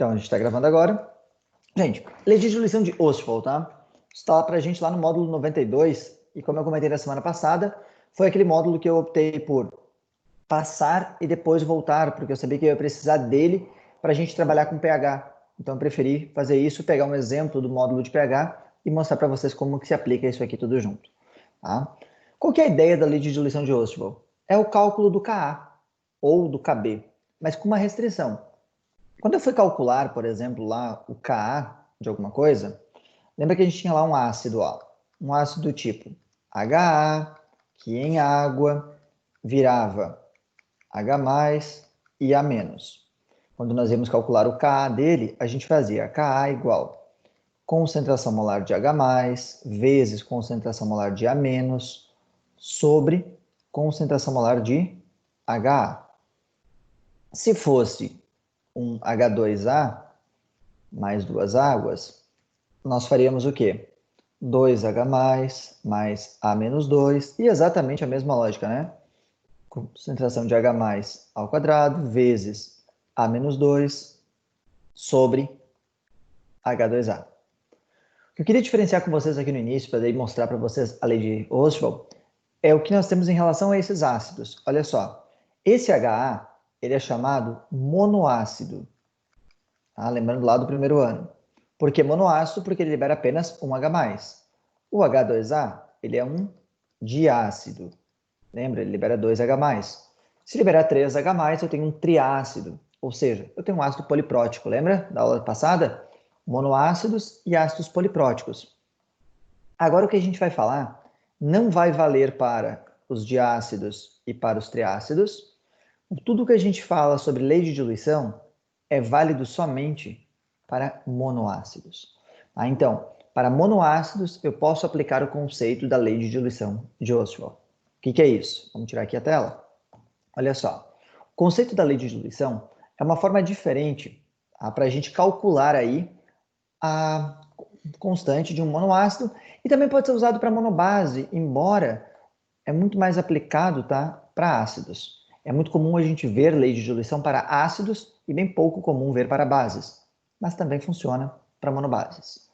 Então, a gente está gravando agora. Gente, lei de diluição de Ostwald, tá? Está lá para a gente lá no módulo 92, e como eu comentei na semana passada, foi aquele módulo que eu optei por passar e depois voltar, porque eu sabia que eu ia precisar dele para a gente trabalhar com pH. Então, eu preferi fazer isso, pegar um exemplo do módulo de pH e mostrar para vocês como que se aplica isso aqui tudo junto. Tá? Qual que é a ideia da lei de diluição de Ostwald? É o cálculo do Ka ou do Kb, mas com uma restrição. Quando eu fui calcular, por exemplo, lá o Ka de alguma coisa, lembra que a gente tinha lá um ácido, ó, um ácido do tipo HA, que em água virava H+, e A-. Quando nós íamos calcular o Ka dele, a gente fazia Ka igual concentração molar de H+, vezes concentração molar de A-, sobre concentração molar de HA. Se fosse um H2A mais duas águas, nós faríamos o quê? 2H mais A-2, e exatamente a mesma lógica, né? Concentração de H+ ao quadrado vezes A-2 sobre H2A. O que eu queria diferenciar com vocês aqui no início, para mostrar para vocês a lei de Ostwald, é o que nós temos em relação a esses ácidos. Olha só, esse HA, ele é chamado monoácido. Tá? Lembrando lá do primeiro ano. Por que monoácido? Porque ele libera apenas um H+. O H2A, ele é um diácido. Lembra? Ele libera 2H+. Se liberar 3H+, eu tenho um triácido. Ou seja, eu tenho um ácido poliprótico. Lembra da aula passada? Monoácidos e ácidos polipróticos. Agora o que a gente vai falar não vai valer para os diácidos e para os triácidos. Tudo que a gente fala sobre lei de diluição é válido somente para monoácidos. Então, para monoácidos, eu posso aplicar o conceito da lei de diluição de Ostwald. O que é isso? Vamos tirar aqui a tela. Olha só, o conceito da lei de diluição é uma forma diferente para a gente calcular aí a constante de um monoácido, e também pode ser usado para monobase, embora é muito mais aplicado, tá, para ácidos. É muito comum a gente ver lei de diluição para ácidos e bem pouco comum ver para bases, mas também funciona para monobases.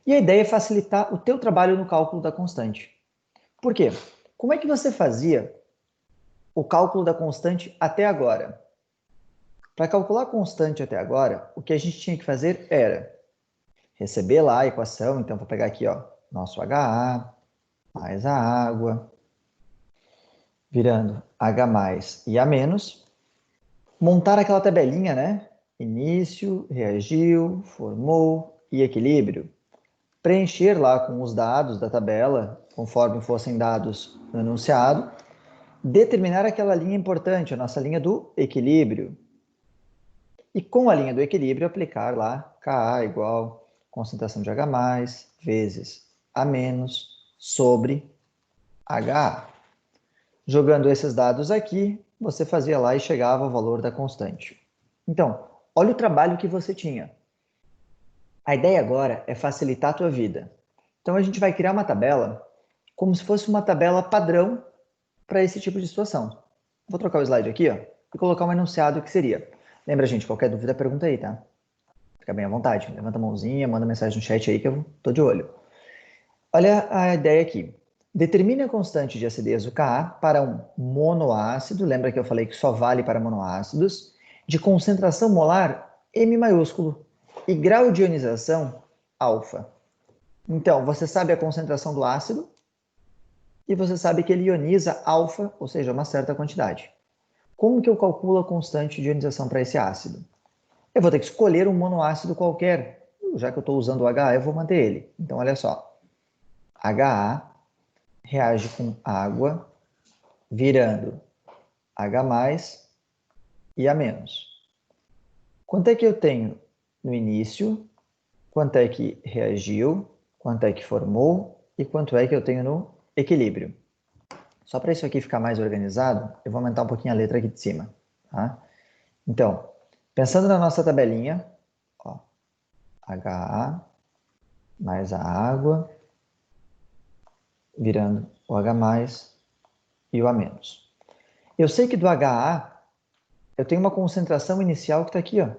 E a ideia é facilitar o teu trabalho no cálculo da constante. Por quê? Como é que você fazia o cálculo da constante até agora? Para calcular a constante até agora, o que a gente tinha que fazer era receber lá a equação, então vou pegar aqui, ó, nosso HA mais a água, virando H+ e A-, montar aquela tabelinha, né? Início, reagiu, formou e equilíbrio. Preencher lá com os dados da tabela, conforme fossem dados no enunciado. Determinar aquela linha importante, a nossa linha do equilíbrio. E com a linha do equilíbrio, aplicar lá Ka igual concentração de H+ vezes A- sobre HA. Jogando esses dados aqui, você fazia lá e chegava ao valor da constante. Então, olha o trabalho que você tinha. A ideia agora é facilitar a tua vida. Então, a gente vai criar uma tabela como se fosse uma tabela padrão para esse tipo de situação. Vou trocar o slide aqui, ó, e colocar um enunciado que seria. Lembra, gente, qualquer dúvida, pergunta aí, tá? Fica bem à vontade. Levanta a mãozinha, manda mensagem no chat aí que eu tô de olho. Olha a ideia aqui. Determine a constante de acidez do Ka para um monoácido, lembra que eu falei que só vale para monoácidos, de concentração molar M maiúsculo e grau de ionização alfa. Então, você sabe a concentração do ácido e você sabe que ele ioniza alfa, ou seja, uma certa quantidade. Como que eu calculo a constante de ionização para esse ácido? Eu vou ter que escolher um monoácido qualquer. Já que eu estou usando o HA, eu vou manter ele. Então, olha só. HA reage com água, virando H+ e A-. Quanto é que eu tenho no início? Quanto é que reagiu? Quanto é que formou? E quanto é que eu tenho no equilíbrio? Só para isso aqui ficar mais organizado, eu vou aumentar um pouquinho a letra aqui de cima. Tá? Então, pensando na nossa tabelinha, ó, HA mais a água, virando o H+ e o A-. Eu sei que do HA eu tenho uma concentração inicial que está aqui, ó,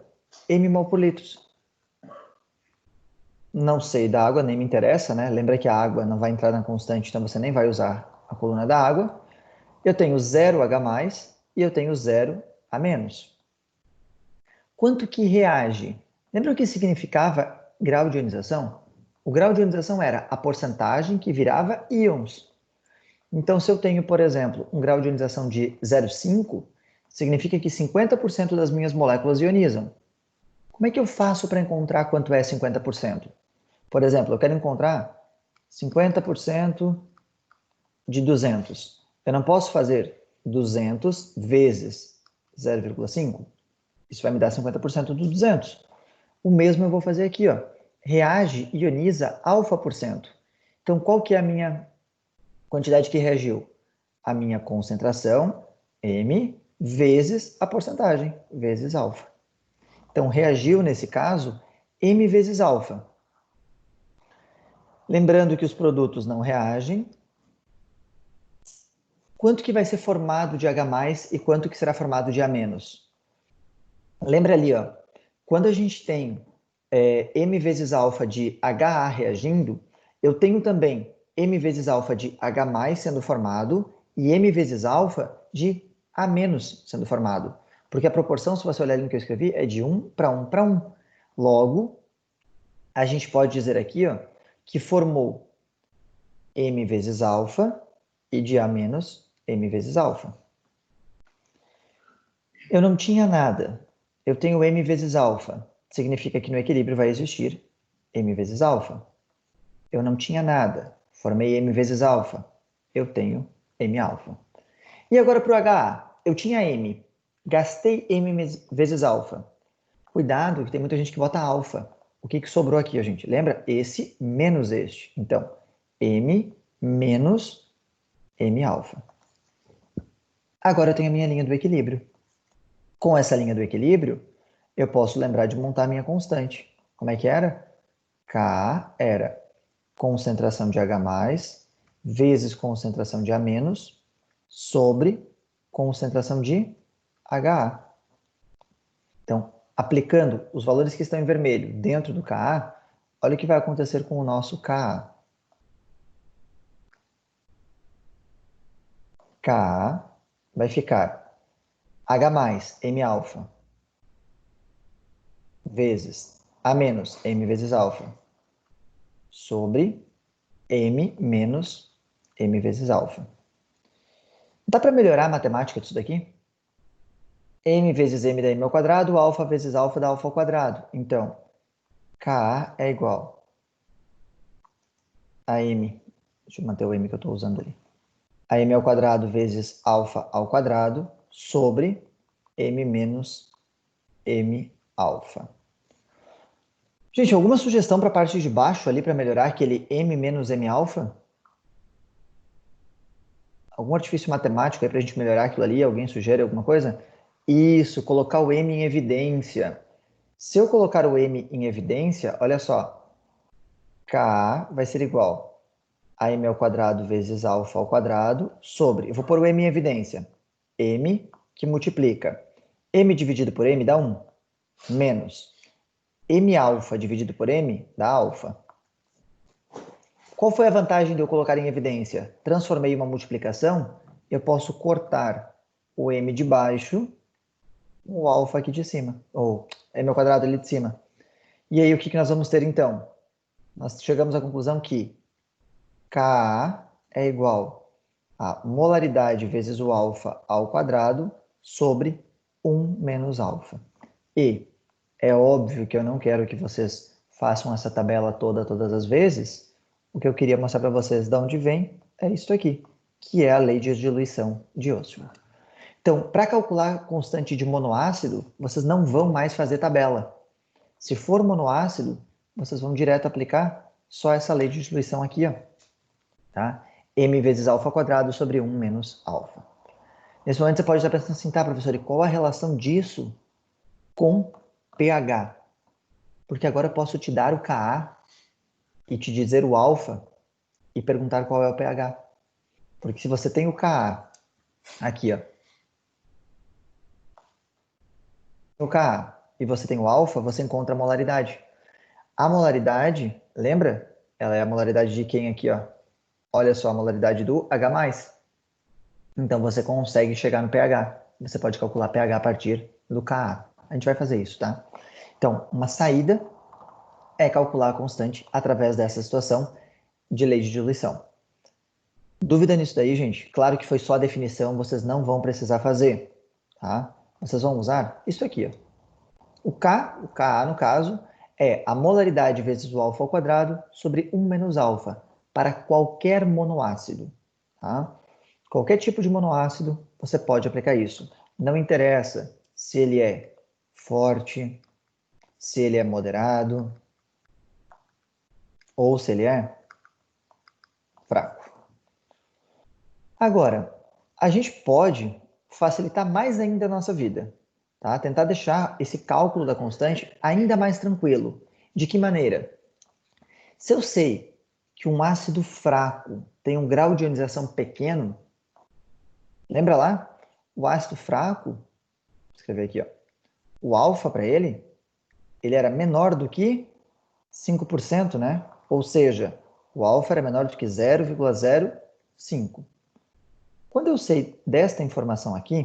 mmol por litros. Não sei da água, nem me interessa, né? Lembra que a água não vai entrar na constante, então você nem vai usar a coluna da água. Eu tenho 0H+, e eu tenho 0A-. Quanto que reage? Lembra o que significava grau de ionização? O grau de ionização era a porcentagem que virava íons. Então, se eu tenho, por exemplo, um grau de ionização de 0,5, significa que 50% das minhas moléculas ionizam. Como é que eu faço para encontrar quanto é 50%? Por exemplo, eu quero encontrar 50% de 200. Eu não posso fazer 200 vezes 0,5. Isso vai me dar 50% do 200. O mesmo eu vou fazer aqui, ó. Reage, ioniza alfa%. Então, qual que é a minha quantidade que reagiu? A minha concentração, M, vezes a porcentagem, vezes alfa. Então, reagiu, nesse caso, M vezes alfa. Lembrando que os produtos não reagem. Quanto que vai ser formado de H+, e quanto que será formado de A-? Lembra ali, ó, quando a gente tem M vezes alfa de HA reagindo, eu tenho também M vezes alfa de H+ sendo formado e M vezes alfa de A- sendo formado. Porque a proporção, se você olhar ali no que eu escrevi, é de 1 para 1 para 1. Logo, a gente pode dizer aqui, ó, que formou M vezes alfa e de A- M vezes alfa. Eu não tinha nada. Eu tenho M vezes alfa. Significa que no equilíbrio vai existir M vezes alfa. Eu não tinha nada. Formei M vezes alfa. Eu tenho M alfa. E agora para o HA. Eu tinha M. Gastei M vezes alfa. Cuidado que tem muita gente que bota alfa. O que sobrou aqui, gente? Lembra? Esse menos este. Então, M menos M alfa. Agora eu tenho a minha linha do equilíbrio. Com essa linha do equilíbrio, eu posso lembrar de montar a minha constante. Como é que era? K era concentração de H+ vezes concentração de A- sobre concentração de HA. Então, aplicando os valores que estão em vermelho dentro do Ka, olha o que vai acontecer com o nosso Ka. Ka vai ficar H+ M alfa vezes A- M vezes alfa sobre M menos M vezes alfa. Dá para melhorar a matemática disso daqui? M vezes M dá M ao quadrado, alfa vezes alfa dá alfa ao quadrado. Então, Ka é igual a M. Deixa eu manter o M que eu estou usando ali. A M ao quadrado vezes alfa ao quadrado sobre M menos M alfa. Gente, alguma sugestão para a parte de baixo ali para melhorar aquele M menos M alfa? Algum artifício matemático aí para a gente melhorar aquilo ali? Alguém sugere alguma coisa? Isso, colocar o M em evidência. Se eu colocar o M em evidência, olha só, Ka vai ser igual a M ao quadrado vezes alfa ao quadrado sobre, eu vou pôr o M em evidência, M que multiplica, M dividido por M dá 1, menos M alfa dividido por M dá alfa. Qual foi a vantagem de eu colocar em evidência? Transformei uma multiplicação, eu posso cortar o M de baixo, o alfa aqui de cima, ou M ao quadrado ali de cima. E aí o que nós vamos ter então? Nós chegamos à conclusão que Ka é igual a molaridade vezes o alfa ao quadrado sobre 1 menos alfa. E é óbvio que eu não quero que vocês façam essa tabela toda todas as vezes. O que eu queria mostrar para vocês de onde vem é isso aqui, que é a lei de diluição de Ostwald. Então, para calcular a constante de monoácido, vocês não vão mais fazer tabela. Se for monoácido, vocês vão direto aplicar só essa lei de diluição aqui, ó. Tá? M vezes alfa ao quadrado sobre 1 menos alfa. Nesse momento você pode estar pensando assim, tá, professor, e qual a relação disso com pH? Porque agora eu posso te dar o Ka e te dizer o alfa e perguntar qual é o pH. Porque se você tem o Ka aqui, ó, o Ka e você tem o alfa, você encontra a molaridade. A molaridade, lembra? Ela é a molaridade de quem aqui, ó? Olha só a molaridade do H+. Então, você consegue chegar no pH. Você pode calcular pH a partir do Ka. A gente vai fazer isso, tá? Então, uma saída é calcular a constante através dessa situação de lei de diluição. Dúvida nisso daí, gente? Claro que foi só a definição, vocês não vão precisar fazer, tá? Vocês vão usar isso aqui, ó. O Ka, no caso, é a molaridade vezes o alfa ao quadrado sobre 1 menos alfa para qualquer monoácido, tá? Qualquer tipo de monoácido, você pode aplicar isso. Não interessa se ele é forte, se ele é moderado ou se ele é fraco. Agora, a gente pode facilitar mais ainda a nossa vida, tá? Tentar deixar esse cálculo da constante ainda mais tranquilo. De que maneira? Se eu sei que um ácido fraco tem um grau de ionização pequeno, lembra lá? O ácido fraco, vou escrever aqui, ó, o alfa para ele era menor do que 5%, né? Ou seja, o alfa era menor do que 0,05. Quando eu sei desta informação aqui,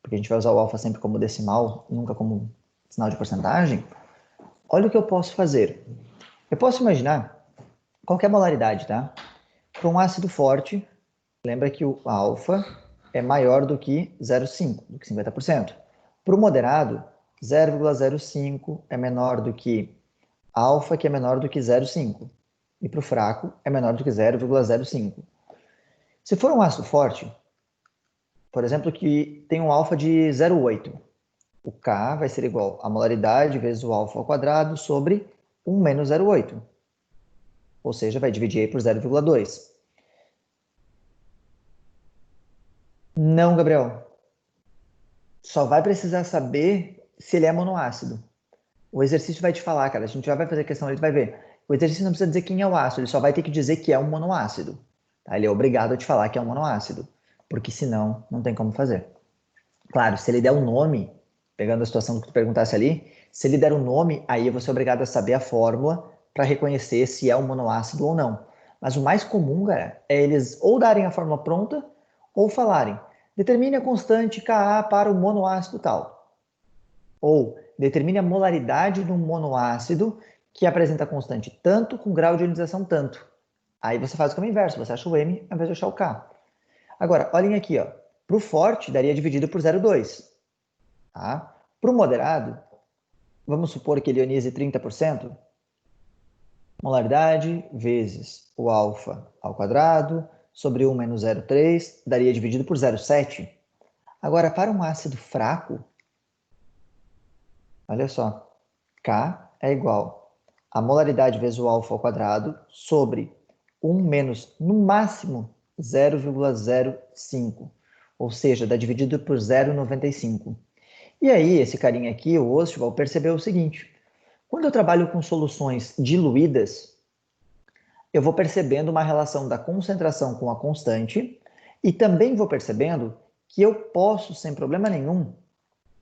porque a gente vai usar o alfa sempre como decimal, nunca como sinal de porcentagem, olha o que eu posso fazer. Eu posso imaginar qualquer molaridade, tá? Para um ácido forte, lembra que o alfa é maior do que 0,5, do que 50%. Para o moderado, 0,05 é menor do que alfa, que é menor do que 0,5. E para o fraco, é menor do que 0,05. Se for um ácido forte, por exemplo, que tem um alfa de 0,8, o K vai ser igual a molaridade vezes o alfa ao quadrado sobre 1 menos 0,8. Ou seja, vai dividir aí por 0,2. Não, Gabriel. Só vai precisar saber se ele é monoácido. O exercício vai te falar, cara. A gente já vai fazer a questão, ele vai ver. O exercício não precisa dizer quem é o ácido, ele só vai ter que dizer que é um monoácido. Tá? Ele é obrigado a te falar que é um monoácido, porque senão não tem como fazer. Claro, se ele der um nome, pegando a situação que tu perguntasse ali, se ele der um nome, aí eu vou ser obrigado a saber a fórmula para reconhecer se é um monoácido ou não. Mas o mais comum, cara, é eles ou darem a fórmula pronta ou falarem: determine a constante Ka para o monoácido tal. Ou determine a molaridade de um monoácido que apresenta constante tanto com grau de ionização tanto. Aí você faz o caminho inverso, você acha o M ao invés de achar o K. Agora, olhem aqui, ó. Para o forte, daria dividido por 0,2. Tá? Para o moderado, vamos supor que ele ionize 30%. Molaridade vezes o alfa ao quadrado sobre 1 menos 0,3 daria dividido por 0,7. Agora, para um ácido fraco, olha só, K é igual a molaridade vezes o alfa ao quadrado sobre 1 menos, no máximo, 0,05. Ou seja, dá dividido por 0,95. E aí, esse carinha aqui, o Ostwald, percebeu o seguinte: quando eu trabalho com soluções diluídas, eu vou percebendo uma relação da concentração com a constante e também vou percebendo que eu posso, sem problema nenhum,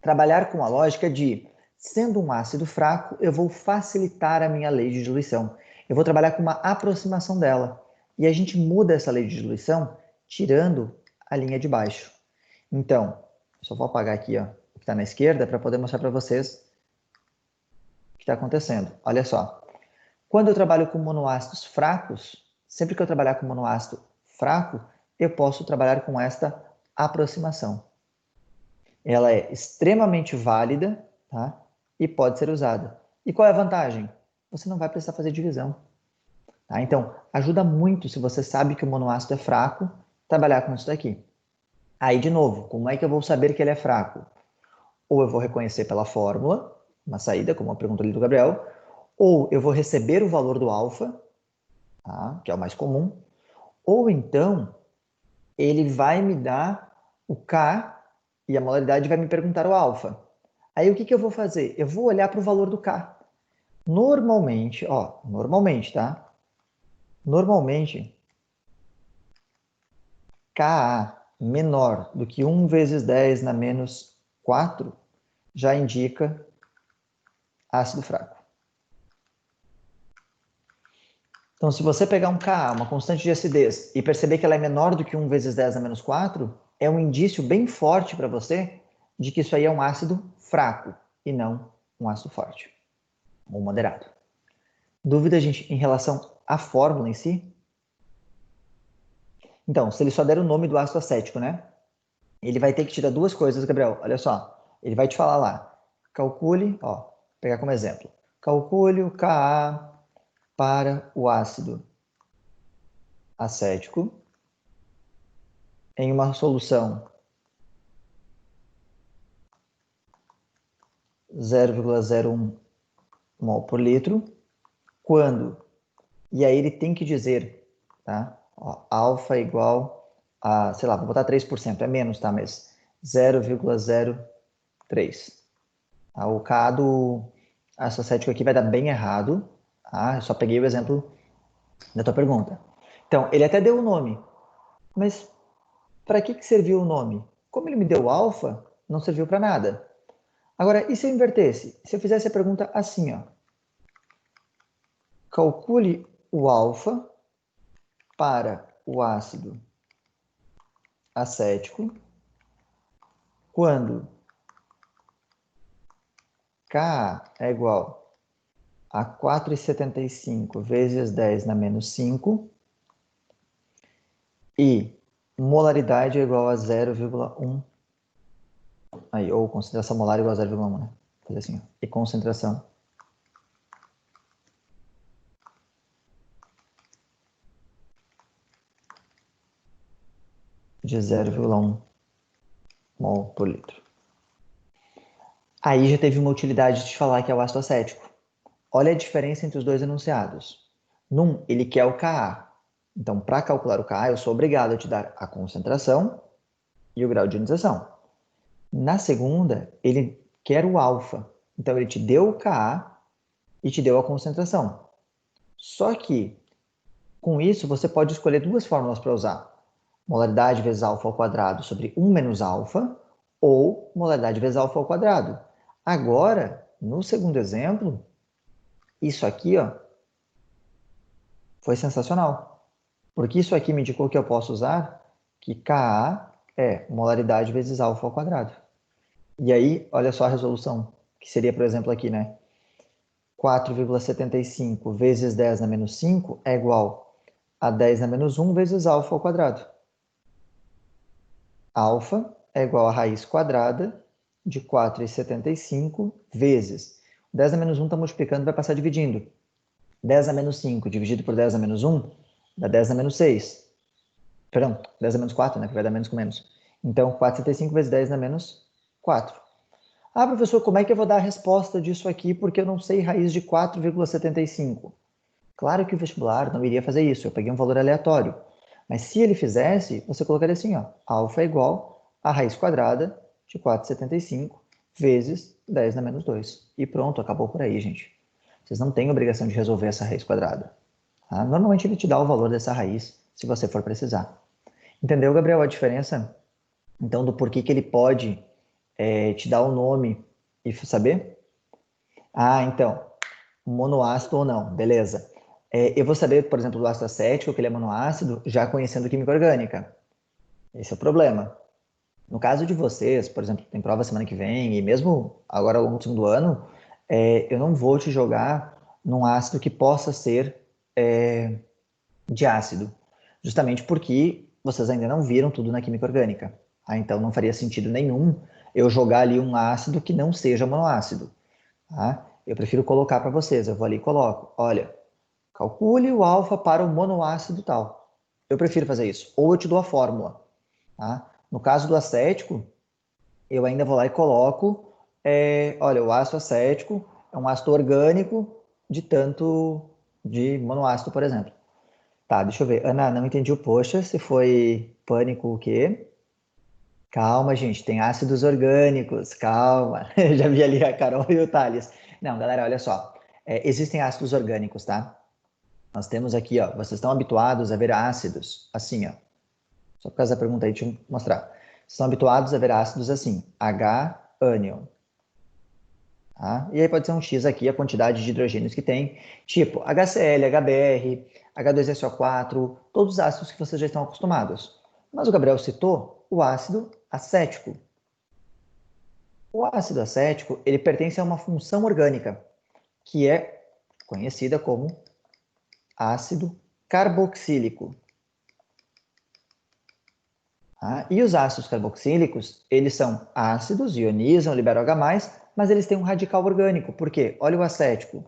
trabalhar com a lógica de, sendo um ácido fraco, eu vou facilitar a minha lei de diluição. Eu vou trabalhar com uma aproximação dela. E a gente muda essa lei de diluição tirando a linha de baixo. Então, só vou apagar aqui, ó, o que está na esquerda para poder mostrar para vocês o que está acontecendo. Olha só. Quando eu trabalho com monoácidos fracos, sempre que eu trabalhar com monoácido fraco, eu posso trabalhar com esta aproximação. Ela é extremamente válida, tá? E pode ser usada. E qual é a vantagem? Você não vai precisar fazer divisão. Tá? Então, ajuda muito se você sabe que o monoácido é fraco, trabalhar com isso daqui. Aí, de novo, como é que eu vou saber que ele é fraco? Ou eu vou reconhecer pela fórmula, uma saída, como a pergunta ali do Gabriel, ou eu vou receber o valor do alfa, tá? Que é o mais comum, ou então ele vai me dar o K e a molaridade vai me perguntar o alfa. Aí o que, que eu vou fazer? Eu vou olhar para o valor do K. Normalmente, ó, normalmente, tá? Normalmente, Ka menor do que 1 vezes 10 na menos 4 já indica ácido fraco. Então, se você pegar um Ka, uma constante de acidez, e perceber que ela é menor do que 1 vezes 10 a menos 4, é um indício bem forte para você de que isso aí é um ácido fraco e não um ácido forte ou moderado. Dúvida, gente, em relação à fórmula em si? Então, se ele só der o nome do ácido acético, né? Ele vai ter que te dar duas coisas, Gabriel. Olha só. Ele vai te falar lá. Calcule, ó, vou pegar como exemplo. Calcule o Ka para o ácido acético em uma solução 0,01 mol por litro, quando, e aí ele tem que dizer, tá? Ó, alfa igual a, sei lá, vou botar 3%, é menos, tá? Mas 0,03. Tá? O K do ácido acético aqui vai dar bem errado, tá? Eu só peguei o exemplo da tua pergunta. Então, ele até deu o nome, mas para que serviu o nome? Como ele me deu alfa, não serviu para nada. Agora, e se eu invertesse? Se eu fizesse a pergunta assim, ó. Calcule o alfa para o ácido acético quando Ka é igual a 4,75 vezes 10 na menos 5 e molaridade é igual a 0,1. Aí, ou concentração molar igual a 0,1, né? Vou fazer assim, ó. E concentração de 0,1 mol por litro. Aí já teve uma utilidade de te falar que é o ácido acético. Olha a diferença entre os dois enunciados. Num, ele quer o Ka. Então, para calcular o Ka, eu sou obrigado a te dar a concentração e o grau de ionização. Na segunda, ele quer o alfa. Então, ele te deu o Ka e te deu a concentração. Só que, com isso, você pode escolher duas fórmulas para usar. Molaridade vezes alfa ao quadrado sobre 1 menos alfa ou molaridade vezes alfa ao quadrado. Agora, no segundo exemplo, isso aqui, ó, foi sensacional. Porque isso aqui me indicou que eu posso usar que Ka é molaridade vezes alfa ao quadrado. E aí, olha só a resolução, que seria, por exemplo, aqui, né? 4,75 vezes 10 na menos 5 é igual a 10 na menos 1 vezes alfa ao quadrado. Alfa é igual a raiz quadrada de 4,75 vezes. 10 na menos 1 está multiplicando, vai passar dividindo. 10 a menos 5 dividido por 10 a menos 1 dá 10 a menos 6. Perdão, 10 a menos 4, né? Que vai dar menos com menos. Então, 4,75 vezes 10 a menos 4. Ah, professor, como é que eu vou dar a resposta disso aqui porque eu não sei raiz de 4,75? Claro que o vestibular não iria fazer isso, eu peguei um valor aleatório. Mas se ele fizesse, você colocaria assim, ó, alfa é igual a raiz quadrada de 4,75 vezes 10 na menos 2. E pronto, acabou por aí, gente. Vocês não têm obrigação de resolver essa raiz quadrada. Tá? Normalmente ele te dá o valor dessa raiz, se você for precisar. Entendeu, Gabriel, a diferença? Então, do porquê que ele pode te dar o nome e saber? Ah, então, monoácido ou não, beleza. Eu vou saber, por exemplo, do ácido acético, que ele é monoácido, já conhecendo química orgânica. Esse é o problema. No caso de vocês, por exemplo, tem prova semana que vem, e mesmo agora ao longo do segundo ano, eu não vou te jogar num ácido que possa ser diácido, justamente porque vocês ainda não viram tudo na química orgânica. Tá? Então não faria sentido nenhum eu jogar ali um ácido que não seja monoácido. Tá? Eu prefiro colocar para vocês, eu vou ali e coloco, olha, calcule o alfa para o monoácido tal. Eu prefiro fazer isso. Ou eu te dou a fórmula. Tá? No caso do acético, eu ainda vou lá e coloco, olha, o ácido acético é um ácido orgânico de tanto de monoácido, por exemplo. Tá, deixa eu ver. Ana, não entendi o poxa, se foi pânico o quê? Calma, gente, tem ácidos orgânicos, calma. Já vi ali a Carol e o Thales. Não, galera, olha só. Existem ácidos orgânicos, tá? Nós temos aqui, ó, vocês estão habituados a ver ácidos assim, ó. Só por causa da pergunta aí, deixa eu mostrar. Vocês estão habituados a ver ácidos assim, H, ânion. Tá? E aí pode ser um X aqui, a quantidade de hidrogênios que tem, tipo HCl, HBr, H2SO4, todos os ácidos que vocês já estão acostumados. Mas o Gabriel citou o ácido acético. O ácido acético, ele pertence a uma função orgânica, que é conhecida como ácido carboxílico. Tá? E os ácidos carboxílicos, eles são ácidos, ionizam, liberam H+, mas eles têm um radical orgânico. Por quê? Olha o acético.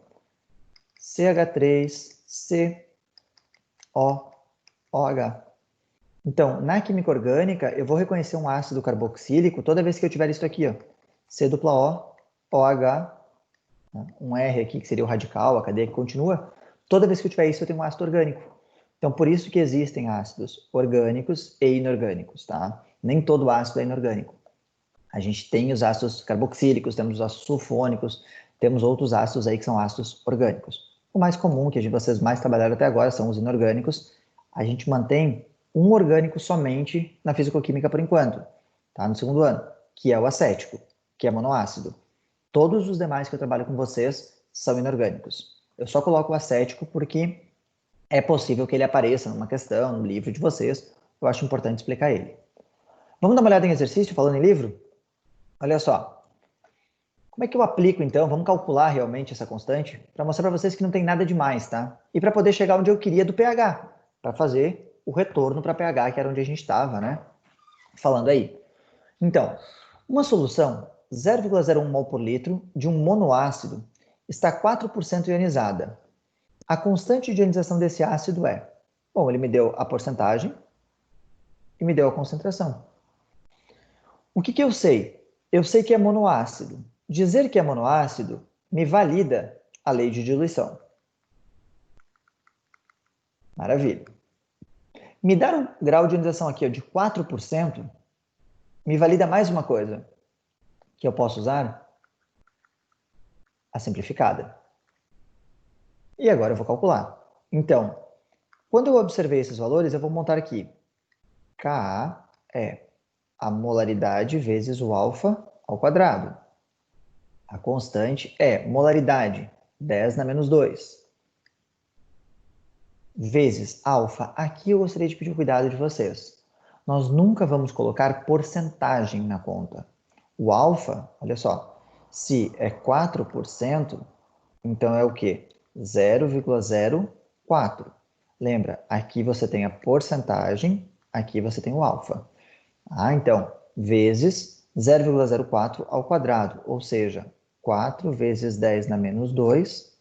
CH3COOH. Então, na química orgânica, eu vou reconhecer um ácido carboxílico toda vez que eu tiver isso aqui, ó. COOH, um R aqui, que seria o radical, a cadeia que continua. Toda vez que eu tiver isso, eu tenho um ácido orgânico. Então, por isso que existem ácidos orgânicos e inorgânicos, tá? Nem todo ácido é inorgânico. A gente tem os ácidos carboxílicos, temos os ácidos sulfônicos, temos outros ácidos aí que são ácidos orgânicos. O mais comum, que vocês mais trabalharam até agora, são os inorgânicos. A gente mantém um orgânico somente na fisicoquímica por enquanto, tá? No segundo ano, que é o acético, que é monoácido. Todos os demais que eu trabalho com vocês são inorgânicos. Eu só coloco o acético porque é possível que ele apareça numa questão, no livro de vocês. Eu acho importante explicar ele. Vamos dar uma olhada em exercício, falando em livro? Olha só. Como é que eu aplico, então? Vamos calcular realmente essa constante para mostrar para vocês que não tem nada demais, tá? E para poder chegar onde eu queria do pH, para fazer o retorno para pH, que era onde a gente estava, né? Falando aí. Então, uma solução 0,01 mol por litro de um monoácido está 4% ionizada. A constante de ionização desse ácido é... Bom, ele me deu a porcentagem e me deu a concentração. O que eu sei? Eu sei que é monoácido. Dizer que é monoácido me valida a lei de diluição. Maravilha. Me dar um grau de ionização aqui de 4% me valida mais uma coisa que eu posso usar, a simplificada. E agora eu vou calcular. Então, quando eu observei esses valores, eu vou montar aqui. Ka é a molaridade vezes o alfa ao quadrado. A constante é molaridade, 10 na menos 2, vezes alfa. Aqui eu gostaria de pedir o cuidado de vocês. Nós nunca vamos colocar porcentagem na conta. O alfa, olha só, se é 4%, então é o quê? 0,04. Lembra, aqui você tem a porcentagem, aqui você tem o alfa. Então, vezes 0,04 ao quadrado, ou seja, 4 vezes 10 na menos 2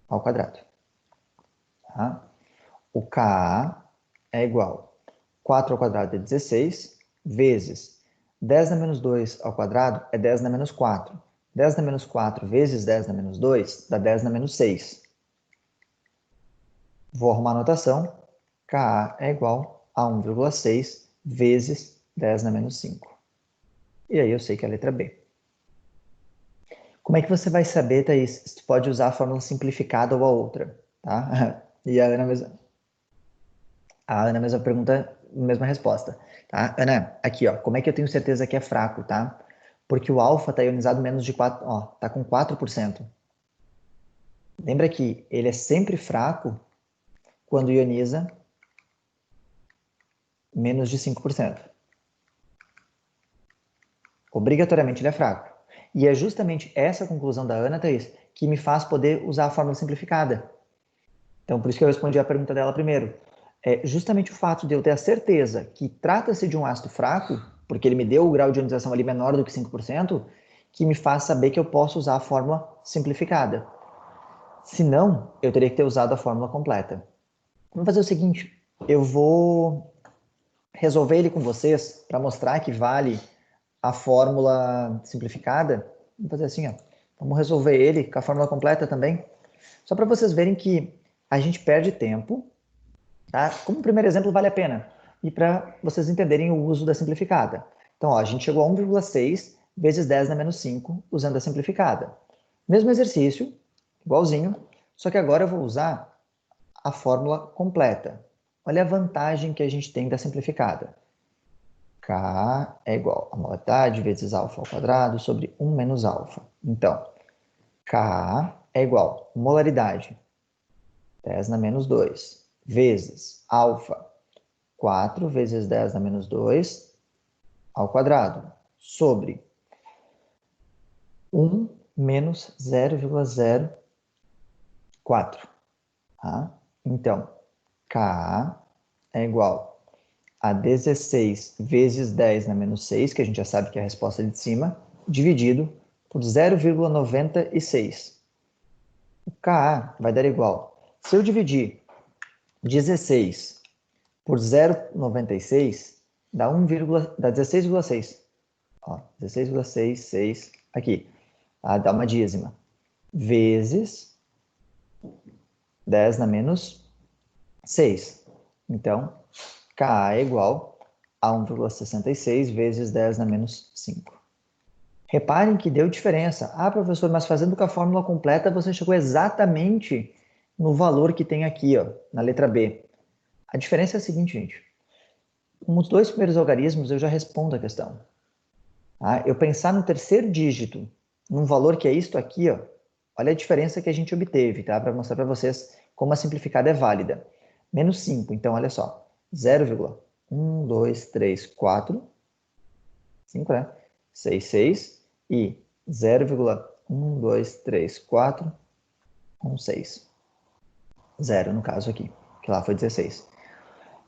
ao quadrado. Tá? O Ka é igual a 4 ao quadrado é 16, vezes 10 na menos 2 ao quadrado é 10 na menos 4. 10 na menos 4 vezes 10 na menos 2 dá 10 na menos 6. Vou arrumar a notação. Ka é igual a 1,6 vezes 10 na menos 5. E aí eu sei que é a letra B. Como é que você vai saber, Thaís, se tu pode usar a fórmula simplificada ou a outra? Tá? E a Ana mesma pergunta, mesma resposta. Tá? Ana, aqui, ó, como é que eu tenho certeza que é fraco, tá? Porque o alfa está ionizado menos de 4, ó, tá com 4%. Lembra que ele é sempre fraco quando ioniza menos de 5%. Obrigatoriamente ele é fraco. E é justamente essa conclusão da Ana, Thaís, que me faz poder usar a fórmula simplificada. Então, por isso que eu respondi a pergunta dela primeiro. É justamente o fato de eu ter a certeza que trata-se de um ácido fraco, porque ele me deu o grau de ionização ali menor do que 5%, que me faz saber que eu posso usar a fórmula simplificada. Se não, eu teria que ter usado a fórmula completa. Vamos fazer o seguinte, eu vou resolver ele com vocês para mostrar que vale a fórmula simplificada. Vamos fazer assim, ó. Vamos resolver ele com a fórmula completa também. Só para vocês verem que a gente perde tempo, tá? Como primeiro exemplo, vale a pena. E para vocês entenderem o uso da simplificada. Então, ó, a gente chegou a 1,6 vezes 10 na menos 5 usando a simplificada. Mesmo exercício, igualzinho, só que agora eu vou usar a fórmula completa. Olha a vantagem que a gente tem da simplificada. K é igual a molaridade vezes alfa ao quadrado sobre 1 menos alfa. Então, K é igual a molaridade, 10 na menos 2, vezes alfa, 4 vezes 10 na menos 2, ao quadrado, sobre 1 menos 0,04. Tá? Então, K é igual a 16 vezes 10 na menos 6, que a gente já sabe que é a resposta de cima, dividido por 0,96. O Ka vai dar igual. Se eu dividir 16 por 0,96, dá 16,6. Ó, 16,66 aqui. Tá? Dá uma dízima. Vezes 10 na menos 6. Então, Ka é igual a 1,66 vezes 10 na menos 5. Reparem que deu diferença. Ah, professor, mas fazendo com a fórmula completa, você chegou exatamente no valor que tem aqui, ó, na letra B. A diferença é a seguinte, gente. Com os dois primeiros algarismos, eu já respondo a questão. Tá? Eu pensar no terceiro dígito, num valor que é isto aqui, ó, olha a diferença que a gente obteve, tá? Para mostrar para vocês como a simplificada é válida. Menos 5, então olha só. 0,1, 2, 3, 4, 5, né? 6, 6 e 0,1, 2, 3, 4, 1, 6. 0 no caso aqui, que lá foi 16.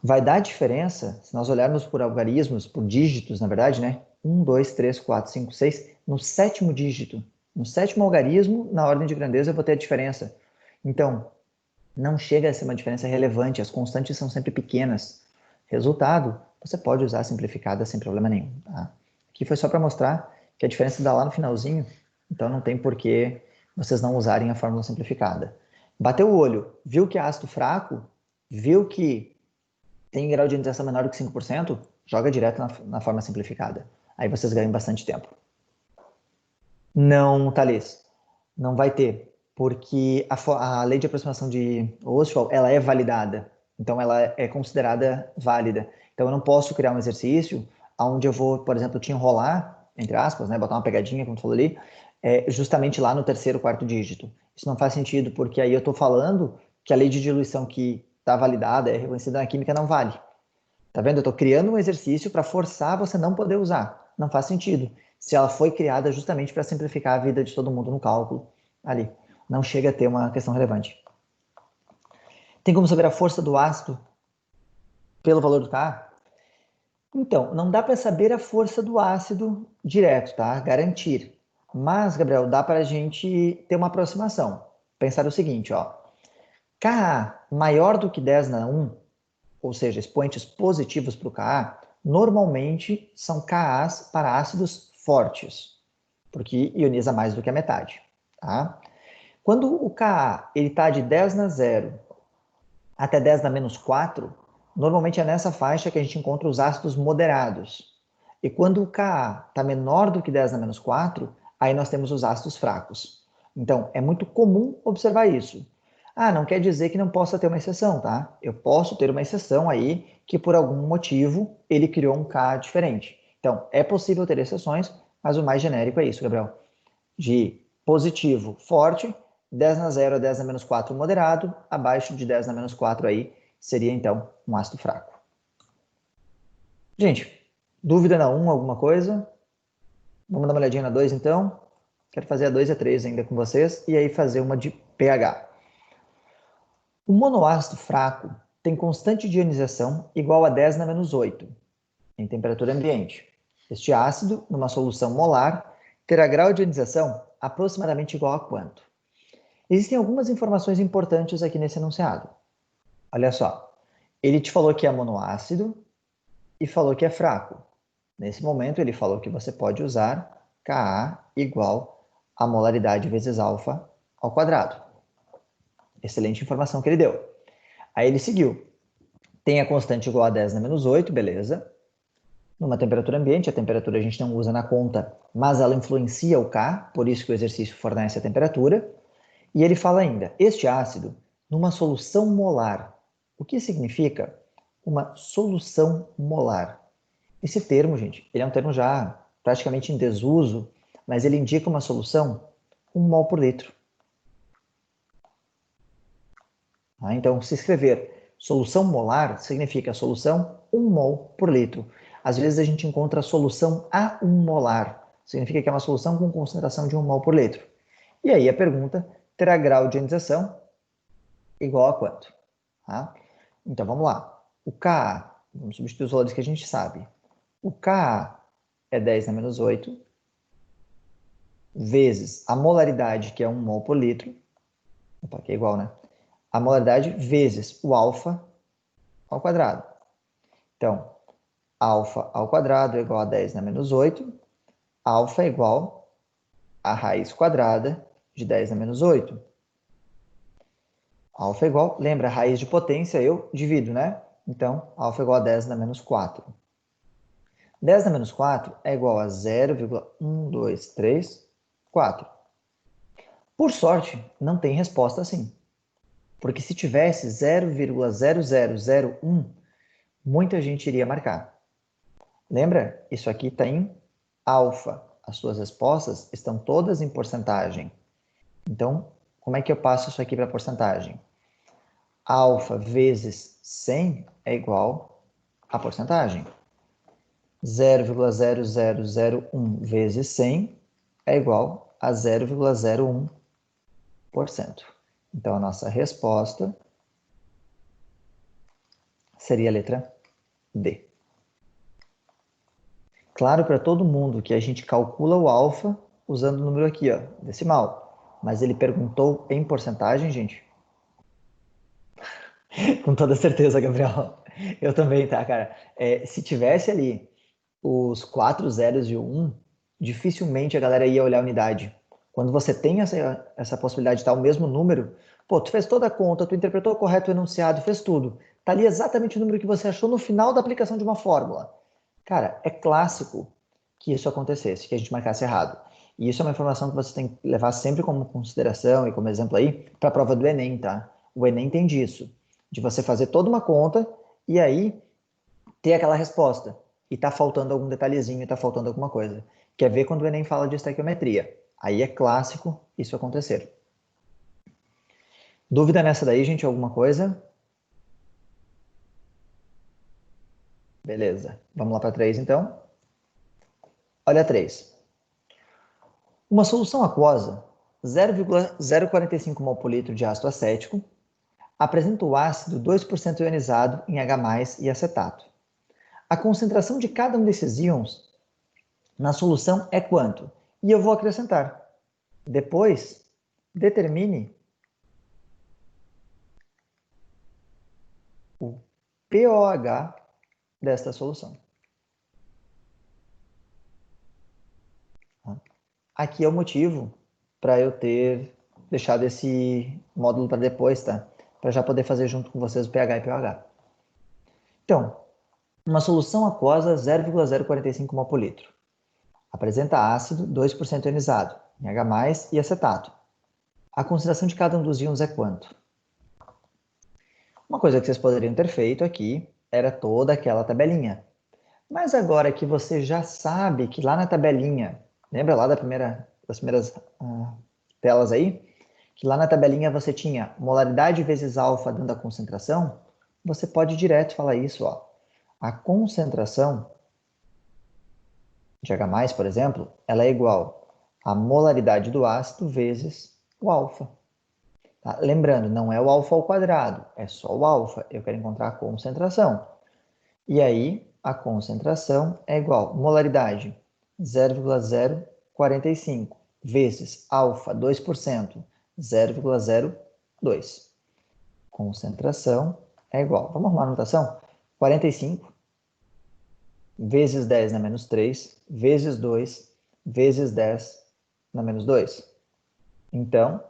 Vai dar diferença, se nós olharmos por algarismos, por dígitos, na verdade, né? 1, 2, 3, 4, 5, 6, no sétimo dígito. No sétimo algarismo, na ordem de grandeza, eu vou ter a diferença. Então, não chega a ser uma diferença relevante, as constantes são sempre pequenas. Resultado, você pode usar a simplificada sem problema nenhum. Tá? Aqui foi só para mostrar que a diferença dá lá no finalzinho, então não tem por que vocês não usarem a fórmula simplificada. Bateu o olho, viu que é ácido fraco, viu que tem grau de ionização menor do que 5%, joga direto na forma simplificada. Aí vocês ganham bastante tempo. Não, Thales, não vai ter, porque a lei de aproximação de Ostwald, ela é validada, então ela é considerada válida. Então eu não posso criar um exercício onde eu vou, por exemplo, te enrolar, entre aspas, né, botar uma pegadinha, como tu falou ali, justamente lá no terceiro, quarto dígito. Isso não faz sentido, porque aí eu estou falando que a lei de diluição que está validada, é reconhecida na química, não vale. Tá vendo? Eu estou criando um exercício para forçar você não poder usar. Não faz sentido. Se ela foi criada justamente para simplificar a vida de todo mundo no cálculo, ali. Não chega a ter uma questão relevante. Tem como saber a força do ácido pelo valor do Ka? Então, não dá para saber a força do ácido direto, tá? Garantir. Mas, Gabriel, dá para a gente ter uma aproximação. Pensar o seguinte, ó. Ka maior do que 10 na 1, ou seja, expoentes positivos para o Ka, normalmente são Kas para ácidos fortes, porque ioniza mais do que a metade. Tá? Quando o Ka está de 10 na 0 até 10 na menos 4, normalmente é nessa faixa que a gente encontra os ácidos moderados. E quando o Ka está menor do que 10 na menos 4, aí nós temos os ácidos fracos. Então, é muito comum observar isso. Ah, não quer dizer que não possa ter uma exceção, tá? Eu posso ter uma exceção aí que por algum motivo ele criou um Ka diferente. Então, é possível ter exceções, mas o mais genérico é isso, Gabriel. De positivo forte, 10 na 0 a 10 na menos 4 moderado, abaixo de 10 na menos 4 aí seria então um ácido fraco. Gente, dúvida na 1, alguma coisa? Vamos dar uma olhadinha na 2 então. Quero fazer a 2 e a 3 ainda com vocês e aí fazer uma de pH. O monoácido fraco tem constante de ionização igual a 10 na menos 8 em temperatura ambiente. Este ácido, numa solução molar, terá grau de ionização aproximadamente igual a quanto? Existem algumas informações importantes aqui nesse enunciado. Olha só, ele te falou que é monoácido e falou que é fraco. Nesse momento, ele falou que você pode usar Ka igual a molaridade vezes alfa ao quadrado. Excelente informação que ele deu. Aí ele seguiu. Tem a constante igual a 10 na menos 8, beleza. Numa temperatura ambiente, a temperatura a gente não usa na conta, mas ela influencia o Ka, por isso que o exercício fornece a temperatura. E ele fala ainda, este ácido, numa solução molar. O que significa uma solução molar? Esse termo, gente, ele é um termo já praticamente em desuso, mas ele indica uma solução 1 mol por litro. Então, se escrever solução molar, significa solução 1 mol por litro. Às vezes a gente encontra a solução a 1 molar, significa que é uma solução com concentração de 1 mol por litro. E aí a pergunta terá grau de ionização igual a quanto? Tá? Então vamos lá. O Ka, vamos substituir os valores que a gente sabe. O Ka é 10 na menos 8, vezes a molaridade, que é 1 mol por litro. Opa, aqui é igual, né? A molaridade vezes o alfa ao quadrado. Então, alfa ao quadrado é igual a 10 na menos 8. Alfa é igual a raiz quadrada de 10 na menos 8. Alfa é igual, lembra, raiz de potência eu divido, né? Então, alfa é igual a 10 na menos 4. 10 na menos 4 é igual a 0,1234. Por sorte, não tem resposta assim. Porque se tivesse 0,0001, muita gente iria marcar. Lembra? Isso aqui está em alfa. As suas respostas estão todas em porcentagem. Então, como é que eu passo isso aqui para porcentagem? Alfa vezes 100 é igual a porcentagem. 0,0001 vezes 100 é igual a 0,01%. Então, a nossa resposta seria a letra D. Claro para todo mundo que a gente calcula o alfa usando o número aqui, ó, decimal. Mas ele perguntou em porcentagem, gente? Com toda certeza, Gabriel. Eu também, tá, cara? Se tivesse ali os 4 zeros e o 1, dificilmente a galera ia olhar a unidade. Quando você tem essa possibilidade de estar o mesmo número, pô, tu fez toda a conta, tu interpretou correto o enunciado, fez tudo. Tá ali exatamente o número que você achou no final da aplicação de uma fórmula. Cara, é clássico que isso acontecesse, que a gente marcasse errado. E isso é uma informação que você tem que levar sempre como consideração e como exemplo aí para a prova do Enem, tá? O Enem tem disso, de você fazer toda uma conta e aí ter aquela resposta. E tá faltando algum detalhezinho, tá faltando alguma coisa. Quer ver quando o Enem fala de estequiometria? Aí é clássico isso acontecer. Dúvida nessa daí, gente? Alguma coisa? Beleza. Vamos lá para 3, então. Olha 3. Uma solução aquosa, 0,045 mol por litro de ácido acético, apresenta o ácido 2% ionizado em H+, e acetato. A concentração de cada um desses íons na solução é quanto? E eu vou acrescentar. Depois, determine o pOH desta solução. Aqui é o motivo para eu ter deixado esse módulo para depois, tá? Para já poder fazer junto com vocês o pH e pOH. Então, uma solução aquosa 0,045 mol por litro. Apresenta ácido 2% ionizado, em H+, e acetato. A concentração de cada um dos íons é quanto? Uma coisa que vocês poderiam ter feito aqui era toda aquela tabelinha. Mas agora que você já sabe que lá na tabelinha, lembra lá das primeiras telas aí? Que lá na tabelinha você tinha molaridade vezes alfa dando a concentração, você pode direto falar isso, ó. A concentração de H+, por exemplo, ela é igual à molaridade do ácido vezes o alfa. Tá? Lembrando, não é o alfa ao quadrado, é só o alfa. Eu quero encontrar a concentração. E aí, a concentração é igual a molaridade 0,045 vezes alfa 2%, 0,02. Concentração é igual. Vamos arrumar a notação? 45 vezes 10 na menos 3, vezes 2, vezes 10 na menos 2. Então,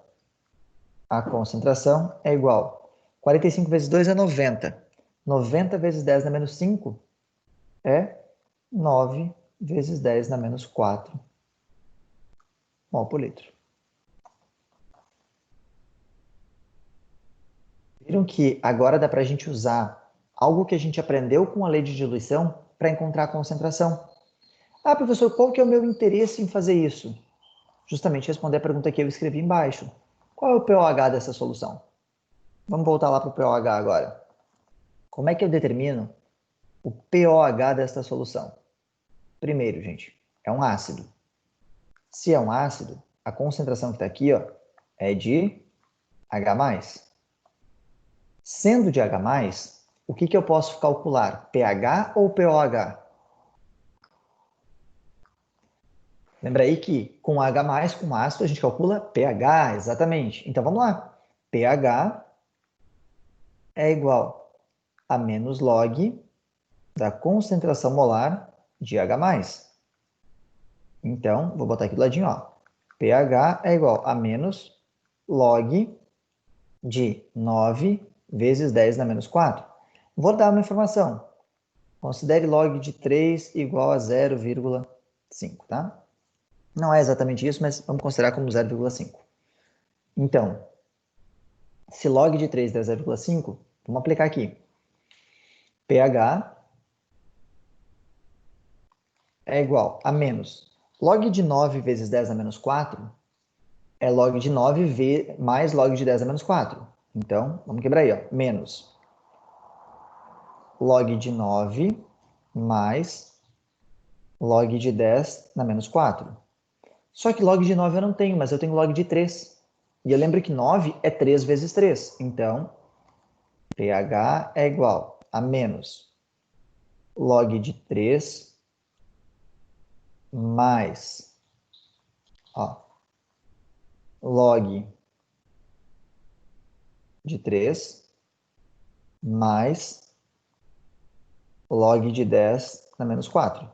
a concentração é igual. 45 vezes 2 é 90. 90 vezes 10 na menos 5 é 9 vezes 10 na menos 4 mol por litro. Viram que agora dá para a gente usar algo que a gente aprendeu com a lei de diluição para encontrar a concentração. Ah, professor, qual que é o meu interesse em fazer isso? Justamente responder a pergunta que eu escrevi embaixo. Qual é o pOH dessa solução? Vamos voltar lá para o pOH agora. Como é que eu determino o pOH desta solução? Primeiro, gente, é um ácido. Se é um ácido, a concentração que está aqui ó, é de H+. Sendo de H+, o que eu posso calcular? pH ou pOH? Lembra aí que com H+, com ácido, a gente calcula pH, exatamente. Então, vamos lá. pH é igual a menos log da concentração molar de H+. Então, vou botar aqui do ladinho, ó. pH é igual a menos log de 9 vezes 10 na menos 4. Vou dar uma informação. Considere log de 3 igual a 0,5, tá? Não é exatamente isso, mas vamos considerar como 0,5. Então, se log de 3 der 0,5, vamos aplicar aqui. pH é igual a menos log de 9 vezes 10 a menos 4 é log de 9 mais log de 10 a menos 4. Então, vamos quebrar aí, ó. Menos log de 9 mais log de 10 na menos 4. Só que log de 9 eu não tenho, mas eu tenho log de 3. E eu lembro que 9 é 3 vezes 3. Então, pH é igual a menos log de 3 mais ó, log de 3 mais log de 10 na menos 4.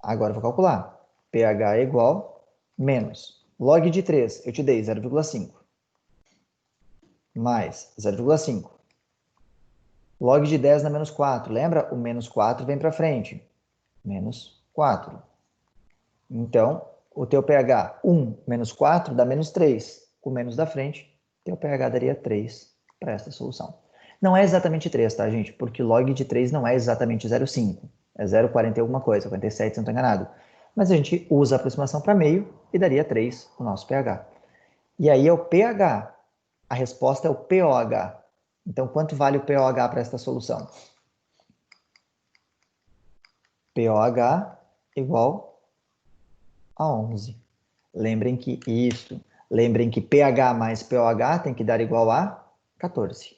Agora eu vou calcular. pH é igual menos log de 3, eu te dei 0,5, mais 0,5. Log de 10 na menos 4, lembra? O menos 4 vem para frente. Menos 4. Então, o teu pH 1 menos 4 dá menos 3. Com menos da frente, teu pH daria 3 para essa solução. Não é exatamente 3, tá, gente? Porque log de 3 não é exatamente 0,5. É 0,40 e alguma coisa, 47 se não estou enganado. Mas a gente usa a aproximação para meio e daria 3 o nosso pH. E aí é o pH. A resposta é o pOH. Então, quanto vale o pOH para esta solução? pOH igual a 11. Lembrem que pH mais pOH tem que dar igual a 14.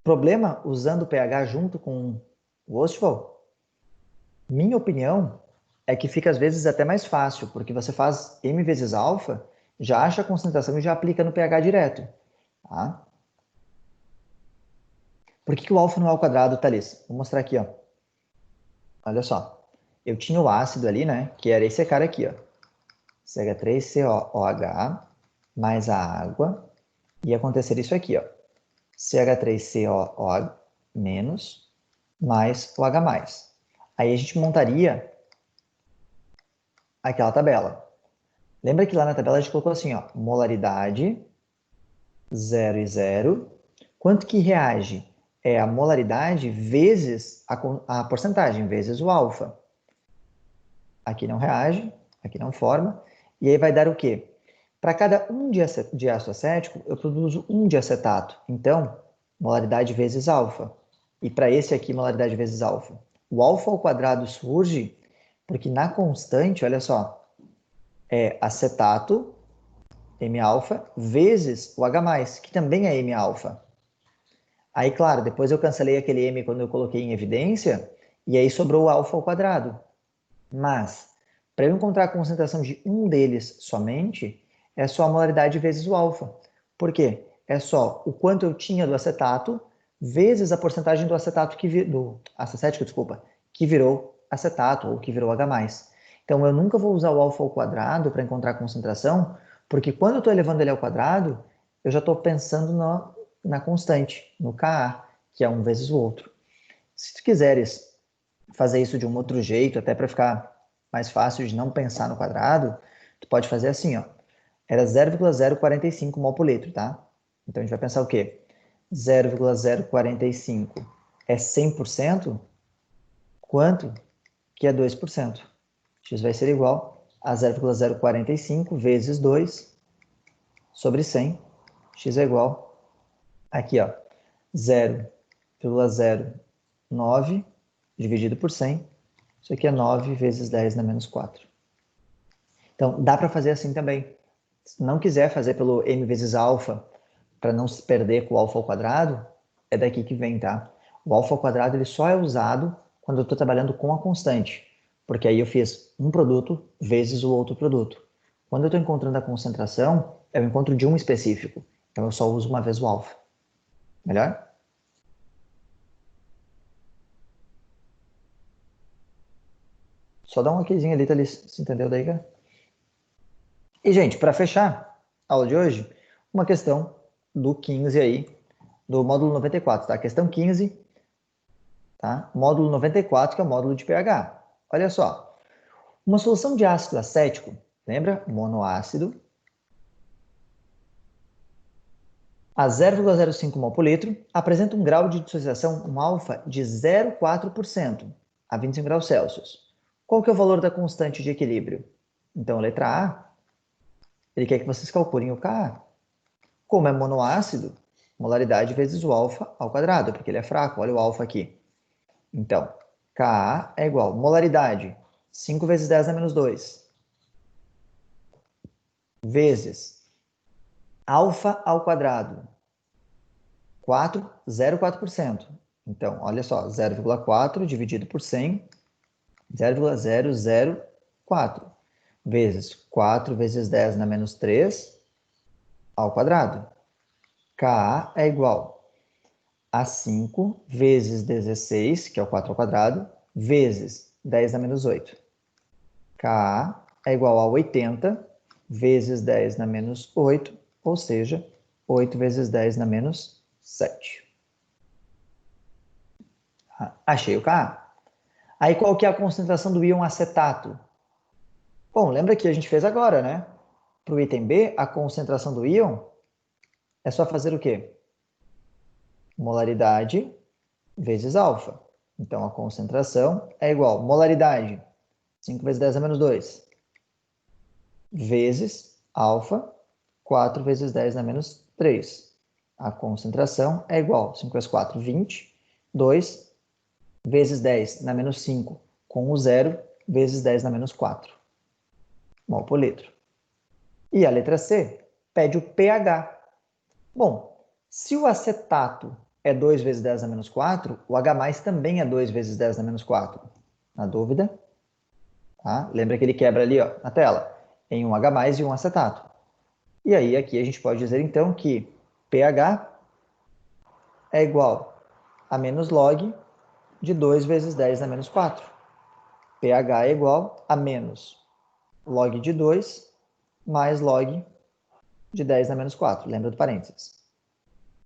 Problema usando pH junto com o Ostwald? Minha opinião é que fica às vezes até mais fácil, porque você faz M vezes alfa, já acha a concentração e já aplica no pH direto. Tá? Por que o alfa não é ao quadrado, Thalys? Vou mostrar aqui, ó. Olha só. Eu tinha o ácido ali, né? Que era esse cara aqui, ó. CH3COOH mais a água. E acontecer isso aqui, ó. CH3COOH menos mais o H+. Aí a gente montaria aquela tabela. Lembra que lá na tabela a gente colocou assim, ó. Molaridade, 0 e 0. Quanto que reage? É a molaridade vezes a porcentagem, vezes o alfa. Aqui não reage, aqui não forma. E aí vai dar o quê? Para cada 1 de ácido acético, eu produzo 1 de acetato. Então, molaridade vezes alfa. E para esse aqui, molaridade vezes alfa. O alfa ao quadrado surge porque na constante, olha só, é acetato, M-alfa, vezes o H+, que também é M-alfa. Aí, claro, depois eu cancelei aquele M quando eu coloquei em evidência, e aí sobrou o alfa ao quadrado. Mas, para eu encontrar a concentração de um deles somente, é só a molaridade vezes o alfa. Por quê? É só o quanto eu tinha do acetato vezes a porcentagem do acetato do acético, desculpa, que virou acetato ou que virou H+. Então, eu nunca vou usar o alfa ao quadrado para encontrar a concentração, porque quando eu estou elevando ele ao quadrado, eu já estou pensando na constante, no Ka, que é um vezes o outro. Se tu quiseres fazer isso de um outro jeito, até para ficar mais fácil de não pensar no quadrado, tu pode fazer assim, ó. Era 0,045 mol por litro, tá? Então a gente vai pensar o quê? 0,045 é 100%, quanto que é 2%? X vai ser igual a 0,045 vezes 2 sobre 100. X é igual, aqui, ó, 0,09 dividido por 100. Isso aqui é 9 vezes 10 na menos 4. Então, dá para fazer assim também. Se não quiser fazer pelo m vezes alfa, para não se perder com o alfa ao quadrado, é daqui que vem, tá? O alfa ao quadrado ele só é usado quando eu estou trabalhando com a constante, porque aí eu fiz um produto vezes o outro produto. Quando eu estou encontrando a concentração, é o encontro de um específico. Então, eu só uso uma vez o alfa. Melhor? Só dá um okzinho ali, Thalys. Você entendeu daí, cara? E, gente, para fechar a aula de hoje, uma questão do 15 aí, do módulo 94, tá? Questão 15, tá? Módulo 94, que é o módulo de pH. Olha só. Uma solução de ácido acético, lembra? Monoácido, a 0,05 mol por litro, apresenta um grau de dissociação, um alfa, de 0,4% a 25 graus Celsius. Qual que é o valor da constante de equilíbrio? Então, a letra A, ele quer que vocês calculem o Ka. Como é monoácido, molaridade vezes o alfa ao quadrado, porque ele é fraco, olha o alfa aqui. Então, Ka é igual, molaridade, 5 vezes 10 a menos 2, vezes alfa ao quadrado, 0,4%. Então, olha só, 0,4 dividido por 100, 0,004, vezes 4 vezes 10 na menos 3 ao quadrado. Ka é igual a 5 vezes 16, que é o 4 ao quadrado, vezes 10 na menos 8. Ka é igual a 80 vezes 10 na menos 8, ou seja, 8 vezes 10 na menos 7. Achei o Ka. Aí qual que é a concentração do íon acetato? Bom, lembra que a gente fez agora, né? Para o item B, a concentração do íon é só fazer o quê? Molaridade vezes alfa. Então, a concentração é igual, molaridade, 5 vezes 10 a menos 2, vezes alfa, 4 vezes 10 a menos 3. A concentração é igual, 5 vezes 4, 20, 2 vezes 10 na menos 5, com o 0, vezes 10 na menos 4, mol por litro. E a letra C pede o pH. Bom, se o acetato é 2 vezes 10 a menos 4, o H+, também é 2 vezes 10 a menos 4. Na dúvida? Tá? Lembra que ele quebra ali, ó, na tela, em um H+ e um acetato. E aí, aqui a gente pode dizer, então, que pH é igual a menos log de 2 vezes 10 a menos 4. pH é igual a menos log de 2 mais log de 10 a menos 4. Lembra do parênteses.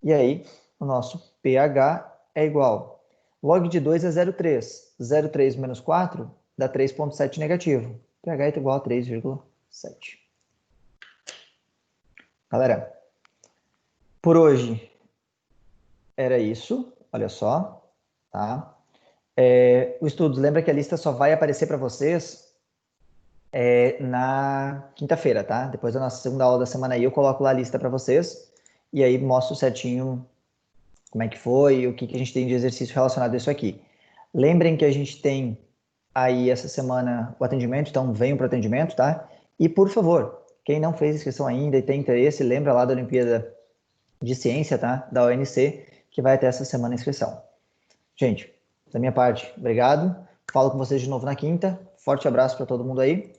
E aí, o nosso pH é igual. Log de 2 é 0,3. 0,3 menos 4 dá 3,7 negativo. pH é igual a 3,7. Galera, por hoje era isso. Olha só. Tá? O estudo, lembra que a lista só vai aparecer para vocês na quinta-feira, tá? Depois da nossa segunda aula da semana aí, eu coloco lá a lista para vocês. E aí mostro certinho como é que foi, o que a gente tem de exercício relacionado a isso aqui. Lembrem que a gente tem aí essa semana o atendimento, então venham para o atendimento, tá? E, por favor, quem não fez inscrição ainda e tem interesse, lembra lá da Olimpíada de Ciência, tá? Da ONC, que vai ter essa semana a inscrição. Gente, da minha parte, obrigado. Falo com vocês de novo na quinta. Forte abraço para todo mundo aí.